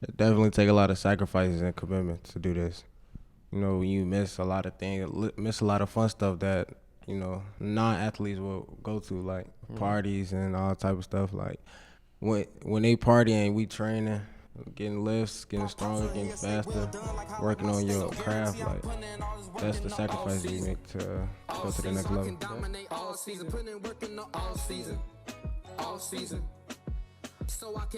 It definitely take a lot of sacrifices and commitment to do this. When you miss a lot of things, miss a lot of fun stuff that non-athletes will go to, like parties and all type of stuff. Like when they partying, we training, getting lifts, getting stronger, getting faster, working on your craft. Like that's the sacrifice you make to go to the next level. So I can dominate all season, putting in work in the all season, all season. So I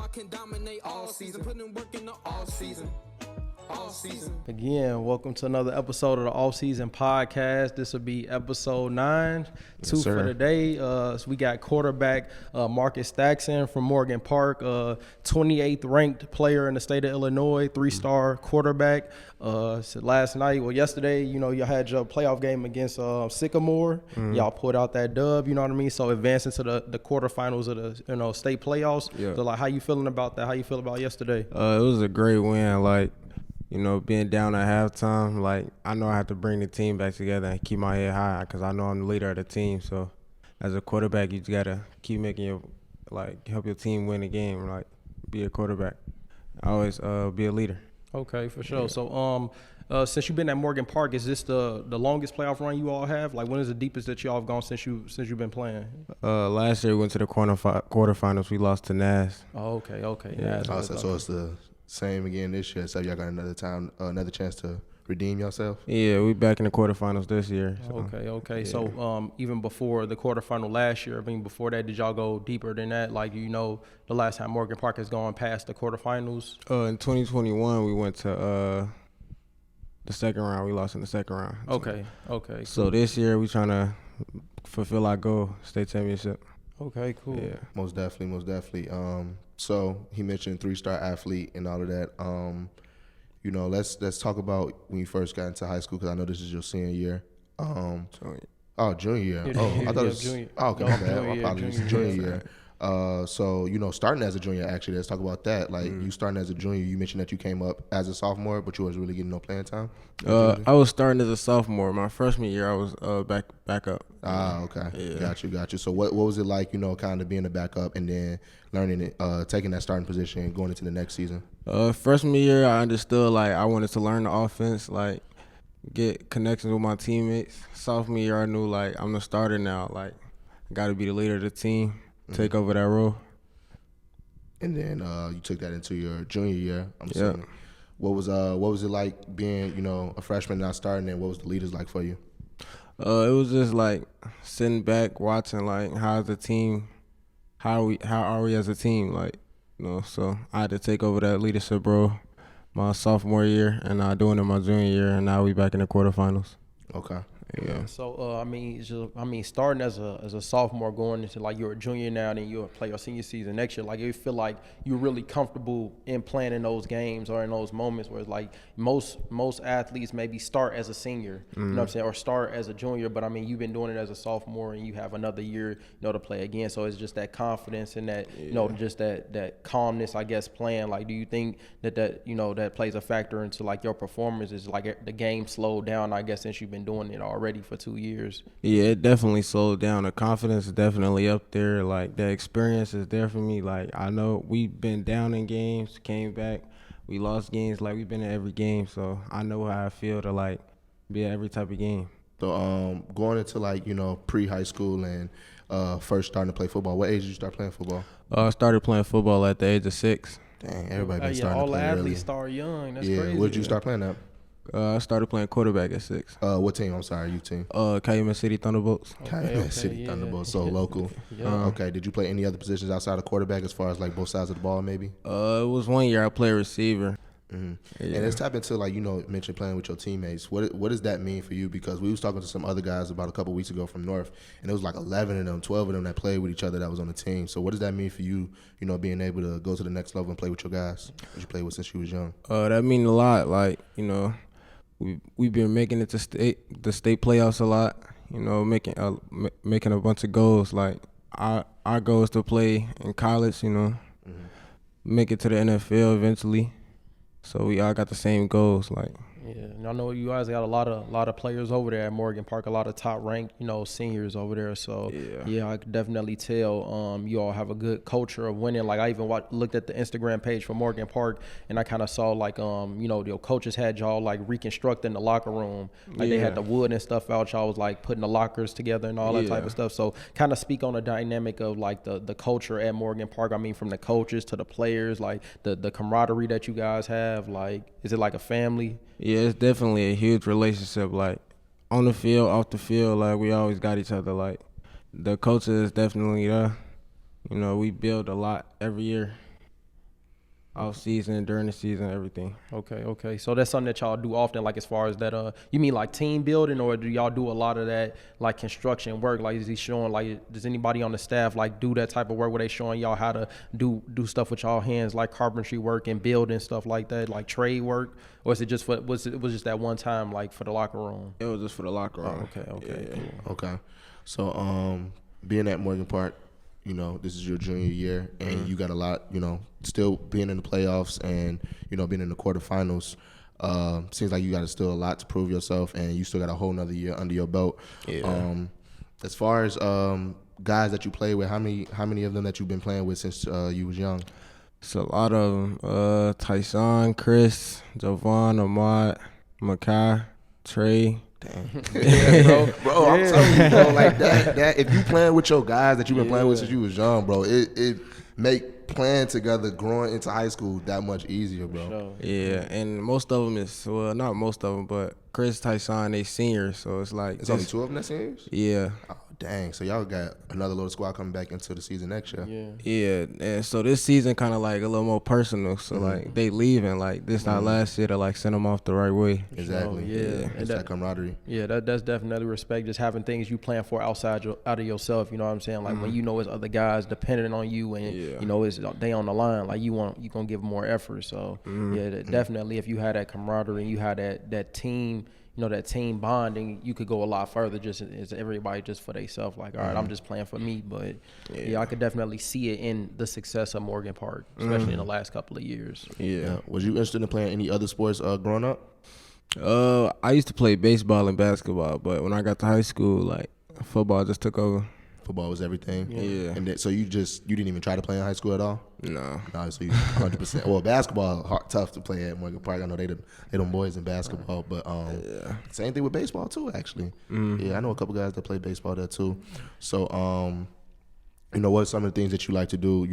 can dominate all season, putting in work in the all season. Again, welcome to another episode of the Offszn podcast. This will be episode 9. Yes, 2 sir. for the day. So we got quarterback Marcus Thaxton from Morgan Park, 28th ranked player in the state of Illinois, 3-star quarterback. So yesterday, y'all had your playoff game against Sycamore. Y'all pulled out that dub, you know what I mean? So advancing to the quarterfinals of the state playoffs. Yeah. So how you feeling about that? How you feel about yesterday? It was a great win. Being down at halftime, I know I have to bring the team back together and keep my head high because I know I'm the leader of the team. So as a quarterback, you just got to keep making help your team win the game, be a quarterback. Always be a leader. Okay, for sure. Yeah. So since you've been at Morgan Park, is this the longest playoff run you all have? Like, when is the deepest that y'all have gone since you've been playing? Last year we went to the quarterfinals. We lost to Nas. Oh, okay. Yeah. Yeah, So it's the same again this year. So y'all got another chance to redeem yourself. Yeah, we back in the quarterfinals this year. So. Okay. Yeah. So even before the quarterfinal last year, before that, did y'all go deeper than that? The last time Morgan Park has gone past the quarterfinals? In 2021, we went to the second round. We lost in the second round. Okay. So this year we trying to fulfill our goal, state championship. Okay, cool. Yeah. Most definitely. So he mentioned 3-star athlete and all of that. Let's talk about when you first got into high school, because I know this is your senior year. Junior year. I thought it was junior. Oh, okay, No, my bad. junior year, Apologies. junior Junior year. So starting as a junior, actually, let's talk about that. You starting as a junior, you mentioned that you came up as a sophomore, but you wasn't really getting no playing time. I was starting as a sophomore. My freshman year, I was back up. Okay. Yeah. Got you. So what was it like, kind of being a backup and then learning it, taking that starting position and going into the next season? Freshman year, I understood I wanted to learn the offense, get connections with my teammates. Sophomore year, I knew I'm the starter now. Got to be the leader of the team, take over that role. And then you took that into your junior year. I'm assuming. What was it like being a freshman not starting, and what was the leaders like for you? It was just sitting back watching how's the team, how are we as a team, so I had to take over that leadership role my sophomore year and doing it my junior year, and now we back in the quarterfinals. Okay. Yeah. So starting as a sophomore, going into you're a junior now, then you'll play your senior season next year. You feel like you're really comfortable in playing in those games or in those moments where it's most athletes maybe start as a senior, you know what I'm saying, or start as a junior. But you've been doing it as a sophomore and you have another year, to play again. So it's just that confidence and that just that calmness, I guess, playing. Do you think that plays a factor into your performance? Is the game slowed down, I guess, since you've been doing it already for 2 years? Yeah, it definitely slowed down. The confidence is definitely up there. The experience is there for me. I know we've been down in games, came back. We lost games. We've been in every game. So I know how I feel to be at every type of game. So going into pre-high school and first starting to play football, what age did you start playing football? I started playing football at the age of 6. Dang, everybody been starting all to play the early. athletes start young. That's Yeah, crazy. where did you start playing at? I started playing quarterback at 6. What team? I'm sorry, you team. Calumet City Thunderbolts. Calumet City Thunderbolts, so local. Yeah. Okay, did you play any other positions outside of quarterback as far as both sides of the ball maybe? It was one year I played receiver. Mm-hmm. Yeah. And let's tap into mentioned playing with your teammates. What does that mean for you? Because we was talking to some other guys about a couple weeks ago from North, and it was 11 of them, 12 of them that played with each other that was on the team. So what does that mean for you? Being able to go to the next level and play with your guys that you played with since you was young. That mean a lot. We've been making it to the state playoffs a lot. Making a bunch of goals. Our goal is to play in college. Make it to the NFL eventually. So we all got the same goals. Yeah, and I know you guys got a lot of players over there at Morgan Park, a lot of top ranked, seniors over there. So yeah, I could definitely tell you all have a good culture of winning. Like I even looked at the Instagram page for Morgan Park, and I kind of saw like your coaches had y'all like reconstructing the locker room, like they had the wood and stuff out. Y'all was like putting the lockers together and all that type of stuff. So kind of speak on the dynamic of like the culture at Morgan Park. I mean, from the coaches to the players, like the camaraderie that you guys have. Like, is it like a family? Yeah, it's definitely a huge relationship. Like on the field, off the field, like we always got each other. Like the culture is definitely there. We build a lot every year. Off season, during the season, everything. Okay. So that's something that y'all do often, like as far as that, you mean like team building, or do y'all do a lot of that like construction work? Like is he showing, like, does anybody on the staff like do that type of work where they showing y'all how to do stuff with y'all hands, like carpentry work and building stuff like that, like trade work? Or is it just was it just that one time like for the locker room? It was just for the locker room. Okay, Yeah. cool. Okay. So being at Morgan Park, this is your junior year, and you got a lot, still being in the playoffs and, being in the quarterfinals. Seems like you got still a lot to prove yourself, and you still got a whole nother year under your belt. Yeah. As far as guys that you play with, how many of them that you've been playing with since you was young? It's a lot of them. Thaxton, Chris, Jovan, Ahmad, Makai, Trey. Damn. Yeah, bro, I'm telling you, bro, like that if you playing with your guys that you've been playing with since you was young, bro, it make playing together, growing into high school that much easier, bro. Sure. Yeah, and most of them is, well, not most of them, but Chris, Thaxton, they seniors, so it's like. It's only two of them that seniors? Yeah. Oh, dang. So y'all got another little squad coming back into the season next year. Yeah, and so this season kind of like a little more personal, so like they leaving, like this not last year to like send them off the right way. Exactly. It's that camaraderie. Yeah, that's definitely respect. Just having things you plan for out of yourself. You know what I'm saying? Like when it's other guys depending on you, and it's they on the line. Like you gonna give more effort. So definitely if you had that camaraderie and you had that team, that team bonding, you could go a lot further. Just as everybody just for themselves. Like, all right, I'm just playing for me. But I could definitely see it in the success of Morgan Park, especially in the last couple of years. Yeah. Was you interested in playing any other sports growing up? I used to play baseball and basketball, but when I got to high school, like football just took over. Football was everything. Yeah. And so you didn't even try to play in high school at all? No. No, so you 100%. Well, basketball tough to play at Morgan Park. I know they them boys in basketball, but same thing with baseball too. Actually, yeah, I know a couple guys that play baseball there too. So, what are some of the things that you like to do?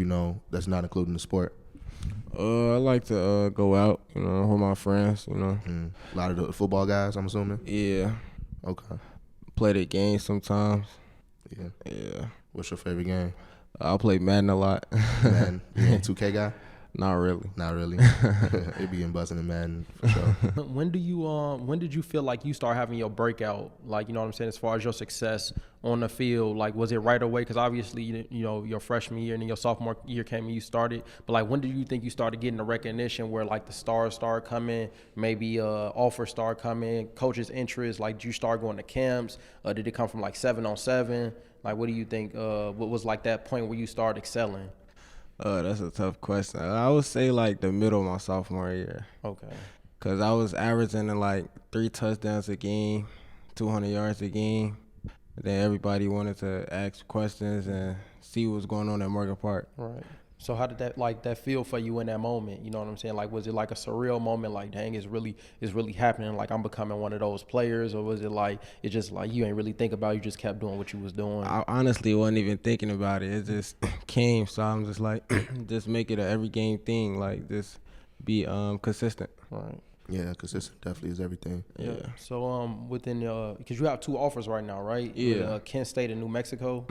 That's not including the sport. I like to go out, with my friends, A lot of the football guys, I'm assuming. Yeah. Okay. Play the games sometimes. Yeah. Yeah. What's your favorite game? I play Madden a lot. Madden. You a 2K guy? Not really. Not really. It be in buzzing in Madden for sure. When did you feel like you start having your breakout? Like, you know what I'm saying, as far as your success on the field, like was it right away? Because obviously, your freshman year and then your sophomore year came and you started. But like, when did you think you started getting the recognition where like the stars start coming, maybe offers start coming, coaches' interest? Like, did you start going to camps? Did it come from like 7-on-7? Like, what do you think? What was like that point where you started excelling? That's a tough question. I would say like the middle of my sophomore year. Okay. Cause I was averaging like 3 touchdowns a game, 200 yards a game. Then everybody wanted to ask questions and see what was going on at Morgan Park. Right. So how did that feel for you in that moment? You know what I'm saying? Like, was it like a surreal moment? Like, dang, it's really happening. Like, I'm becoming one of those players, or was it like it's just like you ain't really think about it, you just kept doing what you was doing? I honestly wasn't even thinking about it. It just came. So I'm just like, just make it a every game thing. Like, just be consistent. Right. Yeah, consistent definitely is everything. Yeah. So within because you have 2 offers right now, right? Yeah. With, Kent State and New Mexico.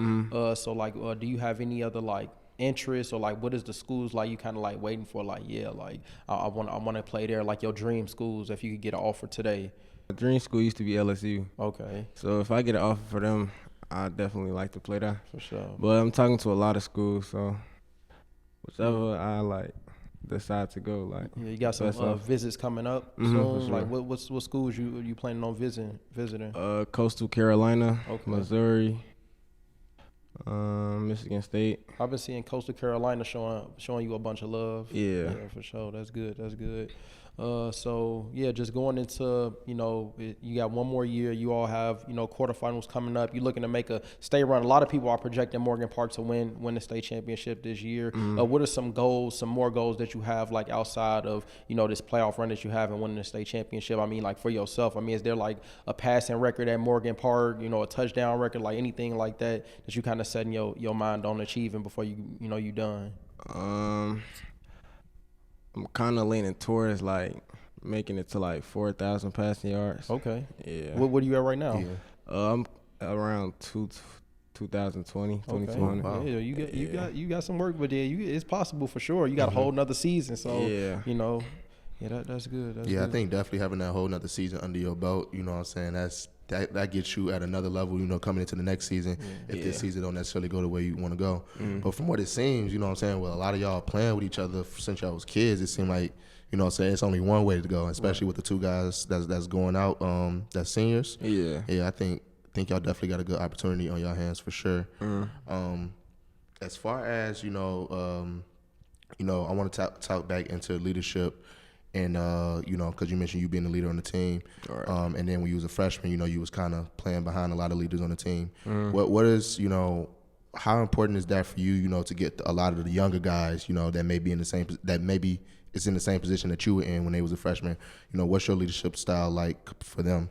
So like, do you have any other like interest, or like what is the schools like you kind of like waiting for? Like, like I want to play there. Like your dream schools, if you could get an offer today. My dream school used to be LSU. Okay. So if I get an offer for them, I definitely like to play there. For sure. But I'm talking to a lot of schools, so whichever I like decide to go, like. Yeah, you got some visits coming up soon. Sure. Like what schools you planning on visiting? Coastal Carolina, Okay. Missouri, Michigan State. I've been seeing Coastal Carolina showing you a bunch of love. Yeah. For sure. That's good. So yeah, just going into, you got one more year. You all have, quarterfinals coming up. You're looking to make a state run. A lot of people are projecting Morgan Park to win the state championship this year. What are some more goals that you have, like outside of, this playoff run that you have and winning the state championship? I mean, like for yourself, I mean, is there like a passing record at Morgan Park, a touchdown record, like anything like that you kind of setting your mind on achieving before you done? I'm kind of leaning towards like making it to like 4,000 passing yards. Okay. Yeah. What are you at right now? Yeah. I'm around 2020, 2020. Wow. Yeah, you got some work, but yeah, it's possible for sure. You got a whole nother season, so that's good. That's I good. think definitely having that whole nother season under your belt, you know what I'm saying, that gets you at another level, coming into the next season, if this season don't necessarily go the way you want to go. But from what it seems, you know what I'm saying, well, a lot of y'all playing with each other since y'all was kids, it seemed like, you know what I'm saying, it's only one way to go, especially with the two guys that's going out, that's seniors. Yeah. Yeah, I think y'all definitely got a good opportunity on your hands for sure. As far as, I want to talk back into leadership. And, because you mentioned you being the leader on the team. Right. And then when you was a freshman, you was kind of playing behind a lot of leaders on the team. What is, how important is that for you, to get a lot of the younger guys, that may be in the same position that you were in when they was a freshman? What's your leadership style like for them?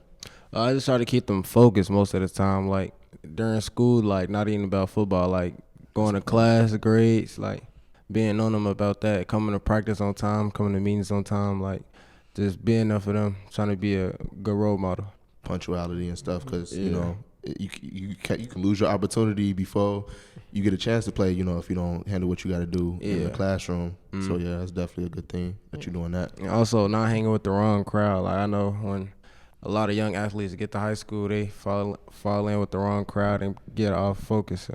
I just try to keep them focused most of the time. Like during school, like not even about football, like going to class, grades, like being on them about that, coming to practice on time, coming to meetings on time, like just being there for them, trying to be a good role model. Punctuality and stuff, because, you can lose your opportunity before you get a chance to play, if you don't handle what you got to do in the classroom. So, yeah, that's definitely a good thing that you're doing that. And also not hanging with the wrong crowd. Like I know when a lot of young athletes get to high school, they fall in with the wrong crowd and get off focus.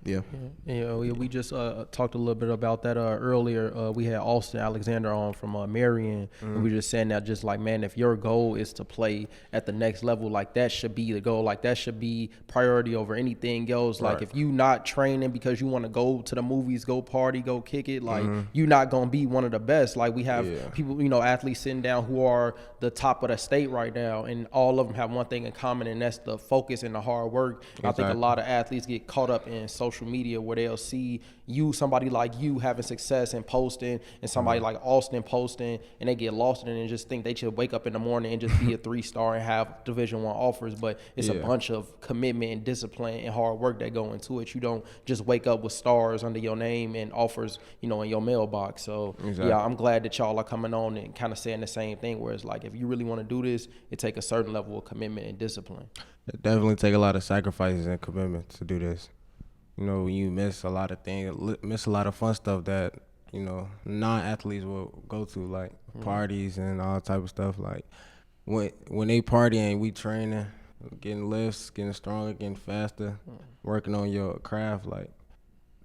Yeah. We just talked a little bit about that earlier. We had Offszn Alexander on from Marion, and we were just saying that, just like, man, if your goal is to play at the next level, like that should be the goal. Like that should be priority over anything else. Like if you not training because you want to go to the movies, go party, go kick it, like you're not gonna be one of the best. Like we have people, athletes sitting down who are the top of the state right now, and all of them have one thing in common, and that's the focus and the hard work. Exactly. I think a lot of athletes get caught up in social media where they'll see somebody like you having success and posting, and somebody like Offszn posting, and they get lost in it and just think they should wake up in the morning and just be a 3-star and have Division I offers. But it's a bunch of commitment and discipline and hard work that go into it. You don't just wake up with stars under your name and offers, in your mailbox. So I'm glad that y'all are coming on and kind of saying the same thing, where it's like, if you really want to do this, it take a certain level of commitment and discipline. It definitely take a lot of sacrifices and commitment to do this. You miss a lot of things, miss a lot of fun stuff that, non-athletes will go to, like parties and all type of stuff. Like when they partying, we training, getting lifts, getting stronger, getting faster, working on your craft. Like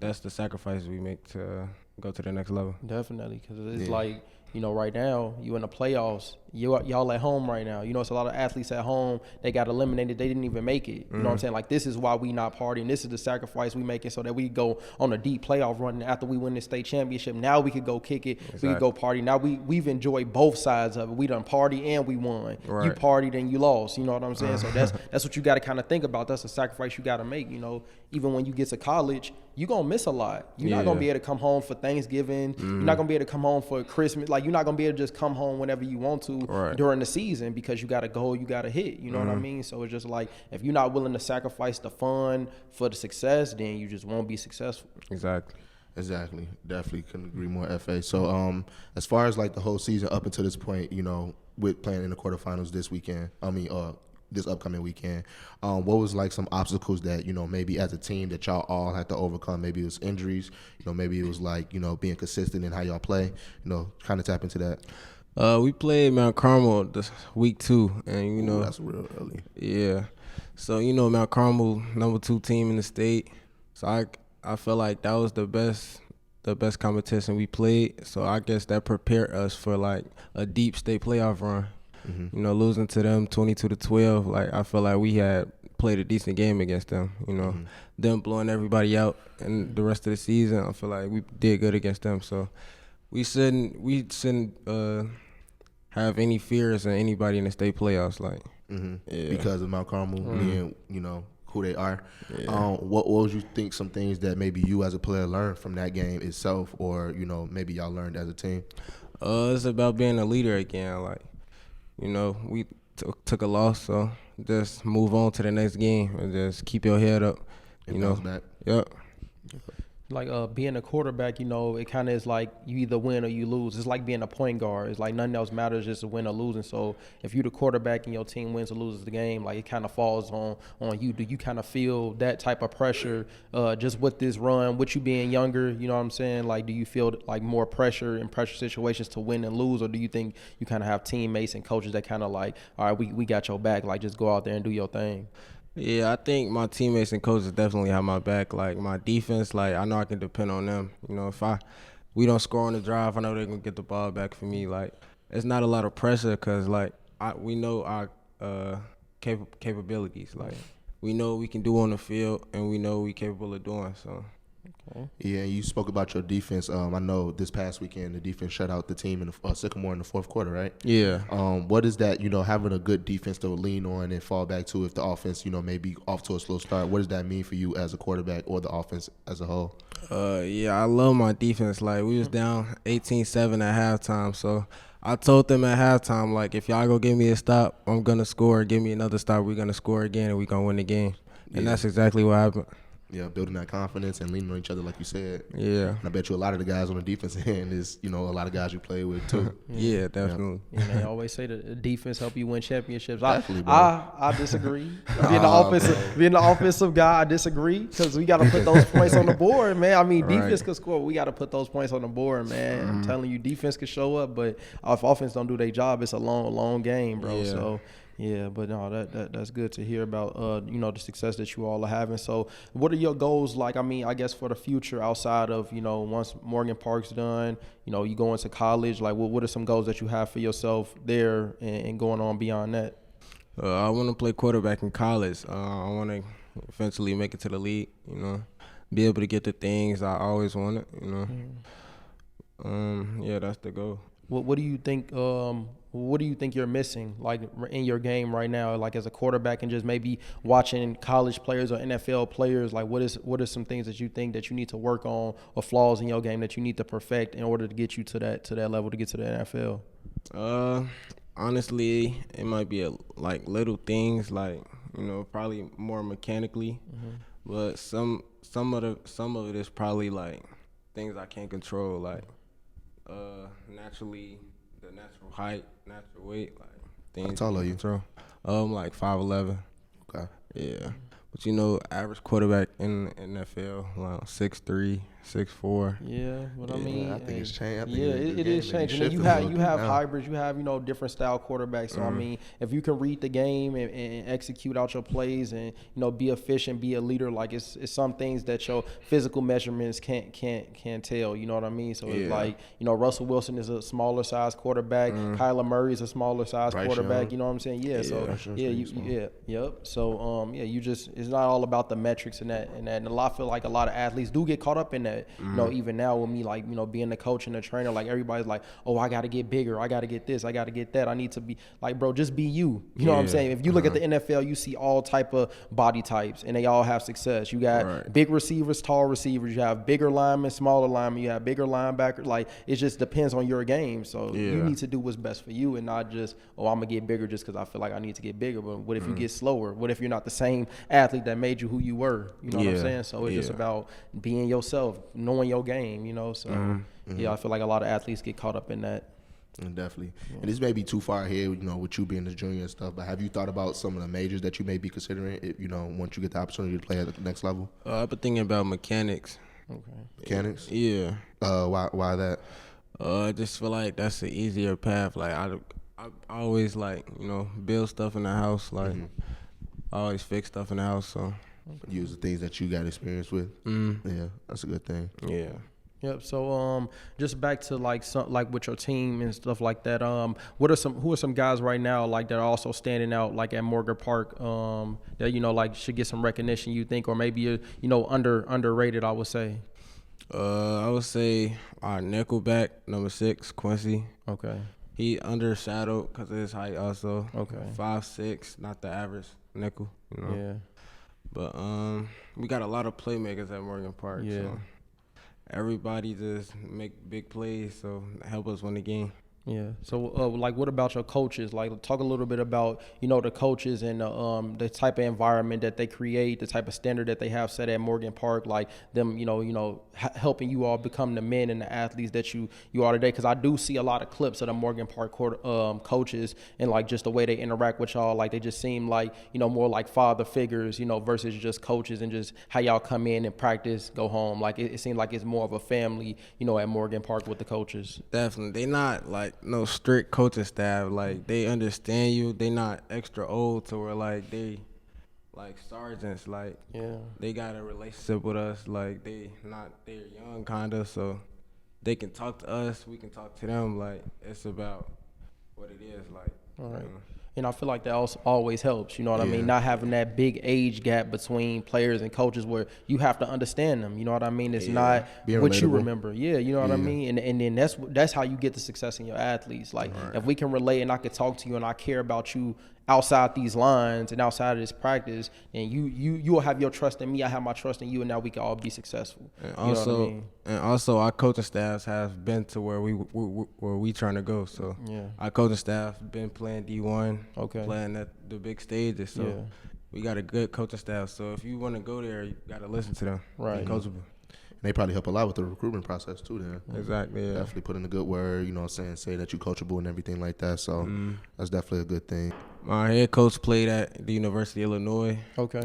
that's the sacrifices we make to go to the next level. Definitely, because it's like, right now, you in the playoffs, y'all at home right now. It's a lot of athletes at home, they got eliminated, they didn't even make it. You know what I'm saying? Like, this is why we not partying. This is the sacrifice we making so that we go on a deep playoff run. After we win the state championship, now we could go kick it. Exactly. We could go party. Now we've enjoyed both sides of it. We done party and we won. Right. You partied and you lost. You know what I'm saying? So that's what you got to kind of think about. That's a sacrifice you got to make. Even when you get to college, you're going to miss a lot. You're not going to be able to come home for Thanksgiving. You're not going to be able to come home for Christmas. Like, you're not going to be able to just come home whenever you want to during the season, because you got a goal you got to hit. You know what I mean? So it's just like, if you're not willing to sacrifice the fun for the success, then you just won't be successful. Exactly. Definitely couldn't agree more, FA. So as far as like the whole season up until this point, with playing in the quarterfinals this upcoming weekend, what was like some obstacles that, maybe as a team that y'all all had to overcome? Maybe it was injuries, maybe it was like, being consistent in how y'all play, kind of tap into that. We played Mount Carmel this week 2, and that's real early. Yeah. So, Mount Carmel, number 2 team in the state. So I felt like that was the best competition we played. So I guess that prepared us for like a deep state playoff run. Losing to them 22-12, like I felt like we had played a decent game against them. Them blowing everybody out, and the rest of the season, I feel like we did good against them. So we shouldn't have any fears of anybody in the state playoffs. Like, Because of Mount Carmel being, who they are. What would you think some things that maybe you as a player learned from that game itself, or maybe y'all learned as a team? It's about being a leader again. Like, we took a loss, so just move on to the next game and just keep your head up. Bounce back. Yep. Like being a quarterback, it kind of is like you either win or you lose. It's like being a point guard. It's like nothing else matters, just to win or losing. So if you're the quarterback and your team wins or loses the game, like it kind of falls on you. Do you kind of feel that type of pressure just with this run, with you being younger? You know what I'm saying? Like, do you feel like more pressure in pressure situations to win and lose, or do you think you kind of have teammates and coaches that kind of like, all right, we got your back. Like, just go out there and do your thing? Yeah, I think my teammates and coaches definitely have my back. Like, my defense, like, I know I can depend on them. If we don't score on the drive, I know they're going to get the ball back for me. Like, it's not a lot of pressure because, like, we know our capabilities. Like, we know what we can do on the field, and we know what we're capable of doing, so. Okay. Yeah, you spoke about your defense. I know this past weekend the defense shut out the team in the Sycamore in the fourth quarter, right? Yeah. What is that, having a good defense to lean on and fall back to if the offense, may be off to a slow start? What does that mean for you as a quarterback or the offense as a whole? Yeah, I love my defense. Like, we was down 18-7 at halftime, so I told them at halftime, like, if y'all go give me a stop, I'm going to score. Give me another stop, we're going to score again, and we're going to win the game. And that's exactly what happened. Yeah, building that confidence and leaning on each other, like you said. Yeah. And I bet you a lot of the guys on the defensive end is, a lot of guys you play with too. Yeah, definitely. Yeah, they always say that the defense help you win championships. Definitely, bro. I disagree. Being the offensive guy, I disagree because we got to put those points on the board, man. I mean, defense could score. We got to put those points on the board, man. I'm telling you, defense could show up, but if offense don't do their job, it's a long game, bro. Yeah. So. Yeah, but no, that's good to hear about, the success that you all are having. So what are your goals like, I guess, for the future outside of, once Morgan Park's done, you go into college, like what are some goals that you have for yourself there and going on beyond that? I want to play quarterback in college. I want to eventually make it to the league, be able to get the things I always wanted, Yeah, that's the goal. What do you think? What do you think you're missing, like in your game right now, like as a quarterback, and just maybe watching college players or NFL players? Like, what are some things that you think that you need to work on, or flaws in your game that you need to perfect in order to get you to that level to get to the NFL? Honestly, it might be like little things, like probably more mechanically, but some of it is probably like things I can't control, like naturally. The natural height, natural weight, like things. How tall are you? Control. Like 5'11". Okay. Yeah, but average quarterback in NFL, like 6'3", 6'4". Yeah, but I think it's changed. It is changing. And you have hybrids. You have different style quarterbacks. So if you can read the game and execute out your plays and be efficient, be a leader, like it's some things that your physical measurements can't tell. You know what I mean? So it's like Russell Wilson is a smaller size quarterback. Kyler Murray is a smaller size quarterback. You know what I'm saying? Yeah. So yep. So it's not all about the metrics and that. And I feel like a lot of athletes do get caught up in that. Even now with me, like, being the coach and the trainer, like everybody's like, oh, I got to get bigger. I got to get this. I got to get that. I need to be like, bro, just be you. You know what I'm saying? If you look at the NFL, you see all type of body types and they all have success. You got big receivers, tall receivers. You have bigger linemen, smaller linemen. You have bigger linebackers. Like, it just depends on your game. So you need to do what's best for you and not just, oh, I'm going to get bigger just because I feel like I need to get bigger. But what if you get slower? What if you're not the same athlete that made you who you were? You know what I'm saying? So it's just about being yourself, knowing your game, so I feel like a lot of athletes get caught up in that. Definitely. And this may be too far ahead, with you being a junior and stuff, but have you thought about some of the majors that you may be considering, once you get the opportunity to play at the next level? I've been thinking about mechanics. Okay. Mechanics? Yeah. Why that? I just feel like that's an easier path. Like, I always, like, build stuff in the house. Like, I always fix stuff in the house, so. Use the things that you got experience with. Yeah, that's a good thing. Yeah. Yep. So just back to like with your team and stuff like that. Who are some guys right now like that are also standing out like at Morgan Park that like should get some recognition, you think, or maybe underrated, I would say. I would say our nickelback, number 6, Quincy. Okay. He undershadowed because of his height also. Okay. 5'6", not the average nickel. You know? Yeah. But we got a lot of playmakers at Morgan Park. Yeah. So everybody just make big plays, so help us win the game. Yeah. So, like, what about your coaches? Like, talk a little bit about, the coaches and the type of environment that they create, the type of standard that they have set at Morgan Park, like them, helping you all become the men and the athletes that you are today. Because I do see a lot of clips of the Morgan Park coaches and, like, just the way they interact with y'all. Like, they just seem like, more like father figures, versus just coaches and just how y'all come in and practice, go home. Like, it seems like it's more of a family, at Morgan Park with the coaches. Definitely. They not, like, no strict coaching staff. Like, they understand you. They not extra old to where, like, they like sergeants. Like, yeah, they got a relationship with us. Like, they're young kind of, so they can talk to us. We can talk to them. Like, it's about what it is. Like, all right. And I feel like that also always helps, you know what I mean? Not having that big age gap between players and coaches where you have to understand them, you know what I mean? It's not being what relatable. You remember. Yeah, you know what I mean? And then that's how you get the success in your athletes. Like, if we can relate and I could talk to you and I care about you outside these lines and outside of this practice, and you will have your trust in me, I have my trust in you, and now we can all be successful. And you know what I mean? Also our coaching staffs have been to where we trying to go. So our coaching staff been playing D1, playing at the big stages. So we got a good coaching staff. So if you want to go there, you got to listen to them. Right. Be coachable. They probably help a lot with the recruitment process too. Then exactly, yeah. Definitely put in a good word. You know what I'm saying? Say that you're coachable and everything like that. So that's definitely a good thing. My head coach played at the University of Illinois. Okay.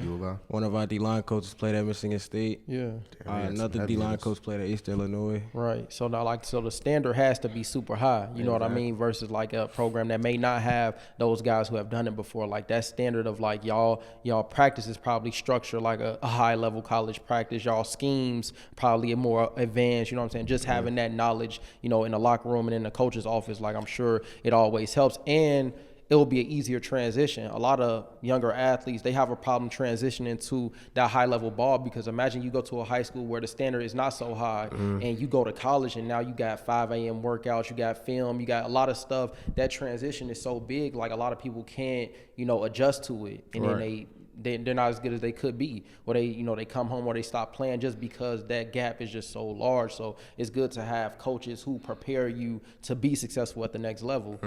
One of our D-line coaches played at Michigan State. Yeah. Another D-line coach played at Eastern Illinois. Right. So now, so the standard has to be super high. You know what I mean? Versus like a program that may not have those guys who have done it before. Like that standard of like y'all practice is probably structured like a high level college practice. Y'all schemes probably a more advanced. You know what I'm saying? Just having that knowledge, in the locker room and in the coach's office. Like I'm sure it always helps. And it will be an easier transition. A lot of younger athletes, they have a problem transitioning to that high-level ball because imagine you go to a high school where the standard is not so high and you go to college and now you got 5 a.m. workouts, you got film, you got a lot of stuff. That transition is so big, like a lot of people can't, adjust to it. And then they're not as good as they could be, or they come home or they stop playing just because that gap is just so large. So it's good to have coaches who prepare you to be successful at the next level,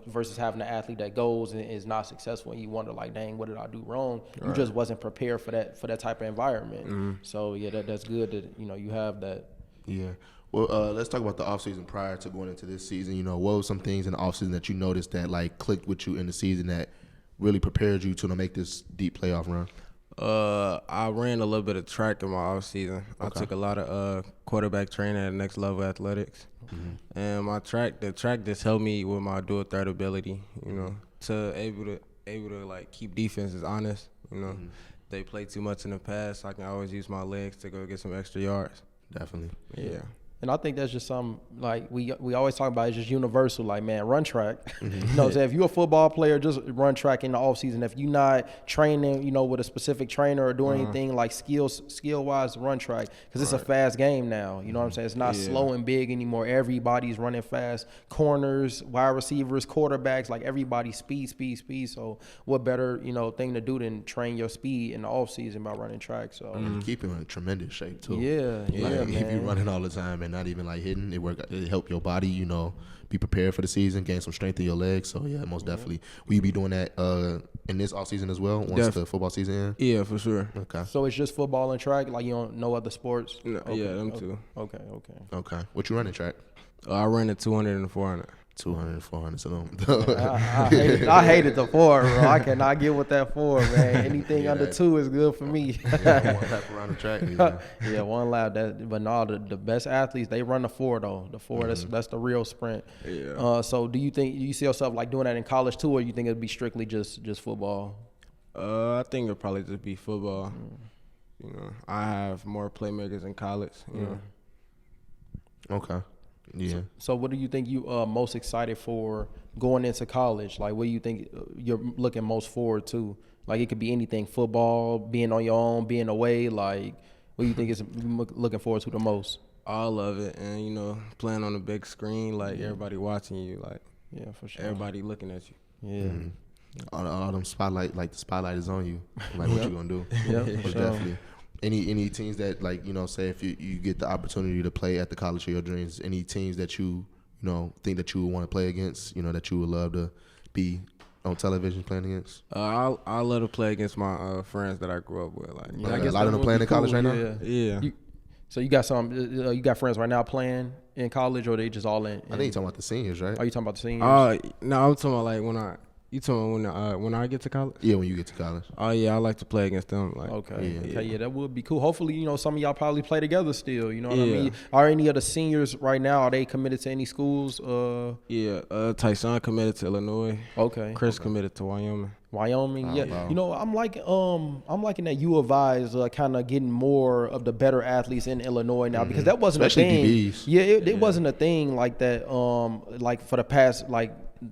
versus having an athlete that goes and is not successful and you wonder like, dang, what did I do wrong? You just wasn't prepared for that type of environment. So that's good that you have that. Yeah. Well, let's talk about the offseason prior to going into this season. What were some things in the offseason that you noticed that like clicked with you in the season that really prepared you to make this deep playoff run? I ran a little bit of track in my off season. I took a lot of quarterback training at Next Level Athletics, and the track just helped me with my dual threat ability. To able to like keep defenses honest. They play too much in the pass. I can always use my legs to go get some extra yards. Definitely. Yeah. And I think that's just something like we always talk about. It's just universal. Like, man, run track. You know what I'm saying? If you're a football player, just run track in the off season. If you're not training, with a specific trainer or doing anything like skill wise, run track because it's a fast game now. You know what I'm saying? It's not slow and big anymore. Everybody's running fast. Corners, wide receivers, quarterbacks, like everybody speed. So what better thing to do than train your speed in the off season by running track? So keep him in tremendous shape too. Yeah, man. If you're running all the time and not even like hitting, it help your body, be prepared for the season, gain some strength in your legs. So yeah, most definitely. Will you be doing that in this off season as well once the football season ends? Yeah, for sure. Okay. So it's just football and track, like you don't know other sports? No, okay. Yeah, them too. Okay. What you running track? I ran at 200 and 400. 200 and 400. So I hated the 4, bro. I cannot get with that 4, man. Anything under 2 is good for me. One lap around the track. Yeah, one lap. But no, the best athletes, they run the 4 though. The 4, that's the real sprint. Yeah. So do you think you see yourself like doing that in college too, or you think it'd be strictly just football? I think it'll probably just be football. I have more playmakers in college. Okay. Yeah. So what do you think you most excited for going into college? Like, what do you think you're looking most forward to? Like, it could be anything: football, being on your own, being away. Like, what do you think is looking forward to the most? All of it, and playing on the big screen, like everybody watching you, like Yeah, for sure. Everybody looking at you. Yeah. Mm-hmm. All them spotlight, like the spotlight is on you. Like what you gonna do? Yeah, But for sure. definitely. Any teams that, like, you know, say if you get the opportunity to play at the college of your dreams, any teams that you think that you would want to play against, you know, that you would love to be on television playing against? I love to play against my friends that I grew up with. Like, Yeah, I a guess lot of that them would playing be in college cool, right now? Yeah. So you got friends right now playing in college, or they just all in? I think you're talking about the seniors, right? Are you talking about the seniors? No, I'm talking about like when I get to college. Yeah, when you get to college. Oh yeah, I like to play against them. Like, Okay, that would be cool. Hopefully, you know, some of y'all probably play together still. You know what I Yeah. mean? Are any of the seniors right now? Are they committed to any schools? Tyson committed to Illinois. Okay. Chris committed to Wyoming. Wyoming, yeah. wow. You know, I'm liking that U of I is kind of getting more of the better athletes in Illinois now, because that wasn't Especially a thing. DBs. Yeah, it wasn't a thing like that. Like for the past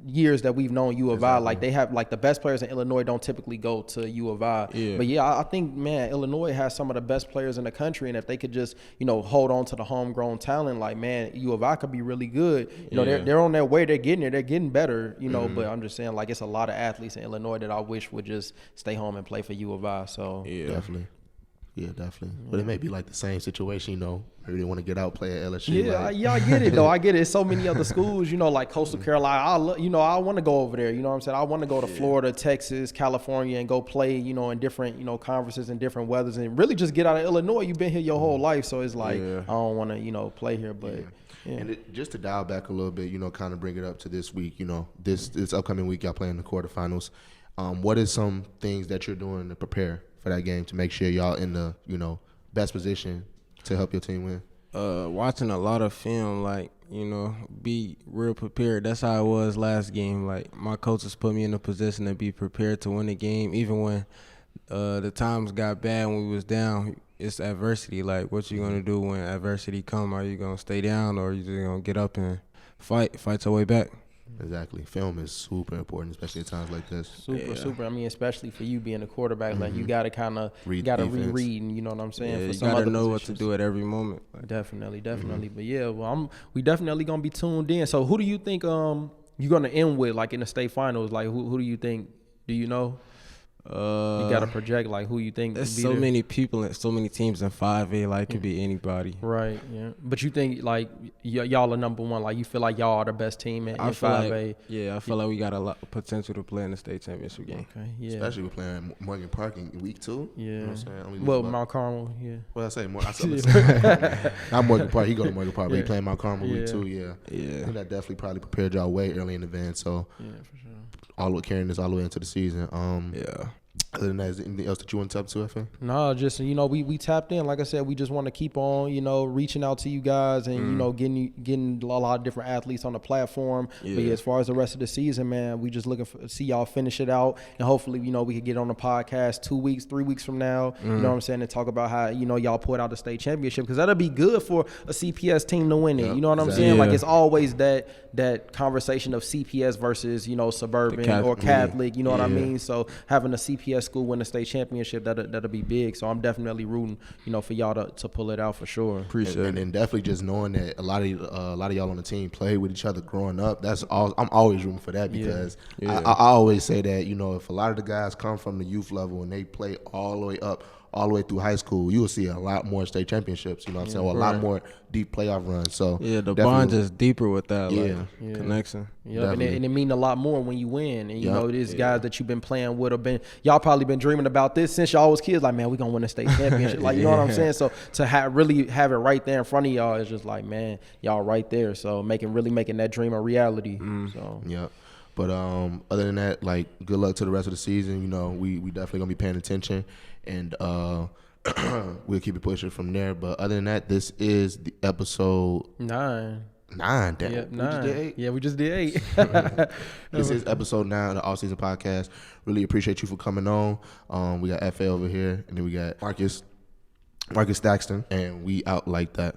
years that we've known U of I, like they have like the best players in Illinois don't typically go to U of I. Yeah. But yeah, I think, man, Illinois has some of the best players in the country, and if they could just, you know, hold on to the homegrown talent, like, man, U of I could be really good. You know, Yeah. they're on their way, they're getting there, they're getting better, you know. But I'm just saying, like, it's a lot of athletes in Illinois that I wish would just stay home and play for U of I. So Yeah. Definitely. Yeah, definitely. But it may be like the same situation, you know. Maybe they want to get out, play at LSU. yeah, like, I get it though. I get it. It's so many other schools, you know, like Coastal Carolina. I want to go over there. You know what I'm saying? I want to go to Florida, Texas, California, and go play, you know, in different, you know, conferences and different weathers, and really just get out of Illinois. You've been here your whole life, so it's like Yeah. I don't want to, you know, play here. But And just to dial back a little bit, you know, kind of bring it up to this week, you know, this upcoming week y'all playing the quarterfinals. What is some things that you're doing to prepare for that game to make sure y'all in the, you know, best position to help your team win? Watching a lot of film, like, you know, be real prepared. That's how it was last game. Like, my coaches put me in a position to be prepared to win the game, even when the times got bad when we was down. It's adversity. Like, what you gonna do when adversity come? Are you gonna stay down, or are you just gonna get up and fight your way back? Exactly. Film is super important, especially at times like this. super. I mean, especially for you being a quarterback, like you gotta kind of Read reread, and you know what I'm saying. Yeah, for you some gotta other know positions. what to do at every moment. Like, Definitely. But yeah, well, we definitely gonna be tuned in. So who do you think you're gonna end with, like in the state finals? Like who do you think? Do you know? You gotta project like who you think. There's be so there. many people and so many teams in 5A. Like, it could be anybody. Right. Yeah. But you think like y'all are number one? Like you feel like y'all are the best team in 5A? I feel like we got a lot of potential to play in the state championship game. Okay. Yeah. Especially with playing Morgan Park in week 2. Yeah. You know what I'm saying? Only Well, lose Mount Carmel. Yeah. what I say? Not Morgan Park. He go to Morgan Park, but he Yeah. playing Mount Carmel week Yeah. 2. Yeah. I Yeah. think that definitely probably prepared y'all way early in advance. So Yeah, for sure. all the carrying this all the way into the season. Yeah. Other than that, is there anything else that you want to tap to, FA? No, just, you know, we tapped in. Like I said, we just want to keep on, you know, reaching out to you guys and, you know, getting a lot of different athletes on the platform. But yeah, as far as the rest of the season, man, we just looking to see y'all finish it out. And hopefully, you know, we could get on the podcast 2 weeks, 3 weeks from now, you know what I'm saying, and talk about how, you know, y'all put out the state championship, because that'll be good for a CPS team to win it. Yep, You know what I'm exactly. saying? Like, Yeah. it's always that conversation of CPS versus, you know, suburban or Catholic, you know what I mean? So having a CPS school win the state championship, that'll be big. So I'm definitely rooting, you know, for y'all to pull it out for sure. Appreciate And it. then definitely just knowing that a lot of y'all on the team play with each other growing up. That's all. I'm always rooting for that, because Yeah. I always say that, you know, if a lot of the guys come from the youth level and they play all the way up, all the way through high school, you will see a lot more state championships. You know what I'm saying? Or a lot more deep playoff runs. So Yeah, the definitely- bond is deeper with that. Yeah. Like, connection. Yeah, and it mean a lot more when you win. And, you Yep. know, these guys that you've been playing with y'all probably been dreaming about this since y'all was kids. Like, man, we going to win a state championship. Like, you know what I'm saying? So to really have it right there in front of y'all is just like, man, y'all right there. So really making that dream a reality. So Yeah. But other than that, like, good luck to the rest of the season. You know, we definitely going to be paying attention. And we'll keep it pushing from there. But other than that, this is the episode 9. 9. Damn. Yep, We 9. just did 8. Yeah, we just did 8. This is episode 9 of the Offszn podcast. Really appreciate you for coming on. We got FA over here, and then we got Marcus Thaxton, and we out like that.